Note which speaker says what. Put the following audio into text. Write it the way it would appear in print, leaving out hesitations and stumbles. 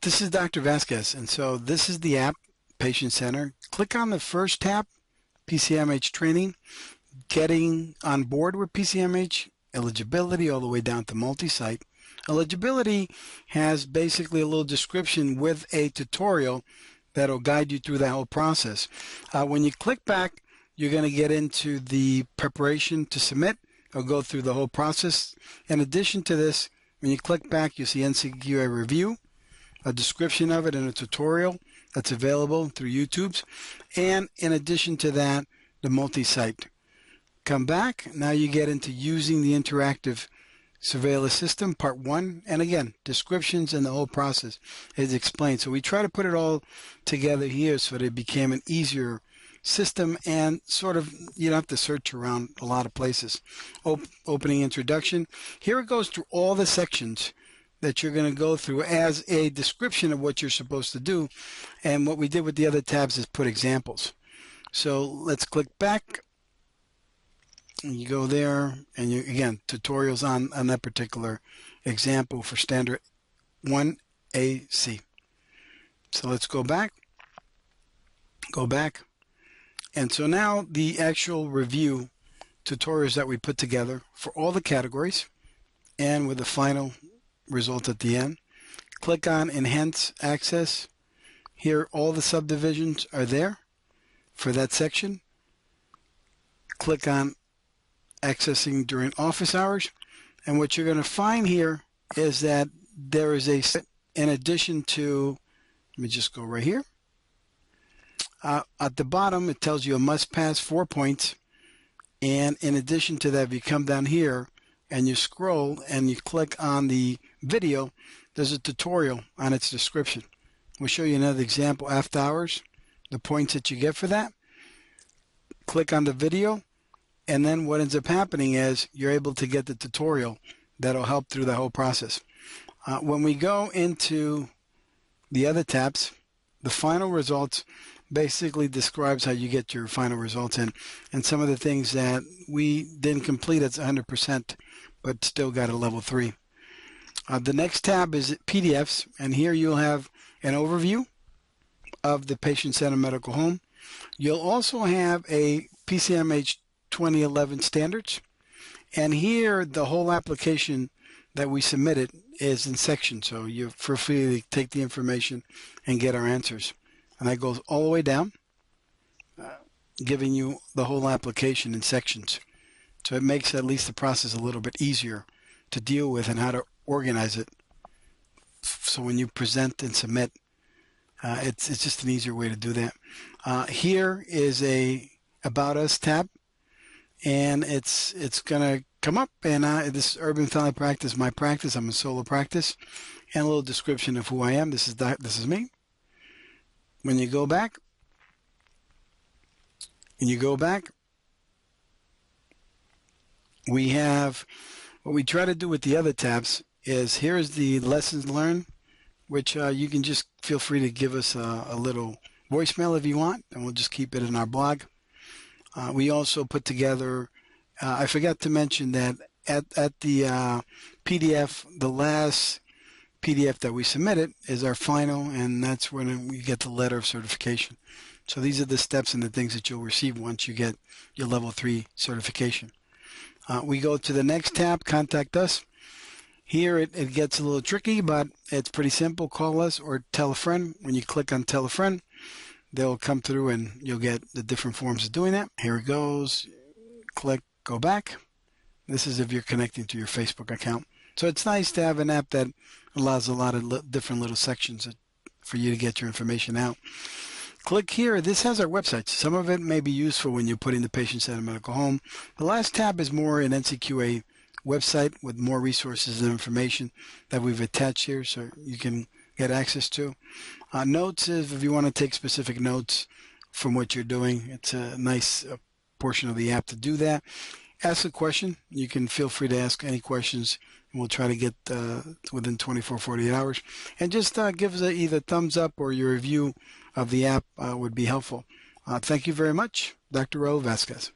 Speaker 1: This is Dr. Vasquez, and so this is the app, Patient Center. Click on the first tab, PCMH training, getting on board with PCMH, eligibility all the way down to multi-site. Eligibility has basically a little description with a tutorial that'll guide you through that whole process. When you click back, you're going to get into the preparation to submit or go through the whole process. In addition to this, when you click back, you see NCQA review, a description of it, and a tutorial that's available through YouTube's. And in addition to that, the multi-site. Come back. Now you get into using the interactive surveillance system, part 1. And again, descriptions and the whole process is explained. So we try to put it all together here so that it became an easier system and sort of you don't have to search around a lot of places. Opening introduction. Here it goes through all the sections that you're going to go through as a description of what you're supposed to do. And what we did with the other tabs is put examples. So let's click back. And you go there, and you again tutorials on that particular example for standard 1AC. So let's go back. And so now the actual review tutorials that we put together for all the categories and with the final result at the end. Click on Enhance Access. Here all the subdivisions are there for that section. Click on Accessing during office hours, and what you're going to find here is that there is a, in addition to, let me just go right here, at the bottom it tells you a must pass 4 points, and in addition to that, if you come down here and you scroll and you click on the video, there's a tutorial on its description. We'll show you another example after hours, the points that you get for that. Click on the video, and then what ends up happening is you're able to get the tutorial that'll help through the whole process. When we go into the other tabs, the final results basically describes how you get your final results in, and some of the things that we didn't complete at 100% but still got a level 3. The next tab is PDFs, and here you'll have an overview of the Patient Center Medical Home. You'll also have a PCMH 2011 standards, and here the whole application that we submitted is in sections, so you're free to take the information and get our answers. And that goes all the way down, giving you the whole application in sections. So it makes at least the process a little bit easier to deal with and how to organize it. So when you present and submit, it's just an easier way to do that. Here is a About Us tab, and it's gonna come up, and this is Urban Family Practice, my practice. I'm a solo practice, and a little description of who I am. This is me. When you go back, we have what we try to do with the other tabs is here is the lessons learned, which you can just feel free to give us a little voicemail if you want, and we'll just keep it in our blog. We also put together, I forgot to mention that at the PDF, the last PDF that we submitted is our final, and that's when we get the letter of certification. So these are the steps and the things that you'll receive once you get your level 3 certification. We go to the next tab, Contact Us. Here it gets a little tricky, but it's pretty simple. Call us or tell a friend. When you click on Tell a Friend, they'll come through and you'll get the different forms of doing that. Here it goes. Click, go back. This is if you're connecting to your Facebook account. So it's nice to have an app that allows a lot of different little sections for you to get your information out. Click here. This has our websites. Some of it may be useful when you're putting the Patient Center Medical Home. The last tab is more an NCQA website with more resources and information that we've attached here so you can get access to. Notes is if you want to take specific notes from what you're doing. It's a nice portion of the app to do that. Ask a question. You can feel free to ask any questions, and we'll try to get within 24, 48 hours. And just give us either thumbs up or your review of the app would be helpful. Thank you very much. Dr. Raul Vasquez.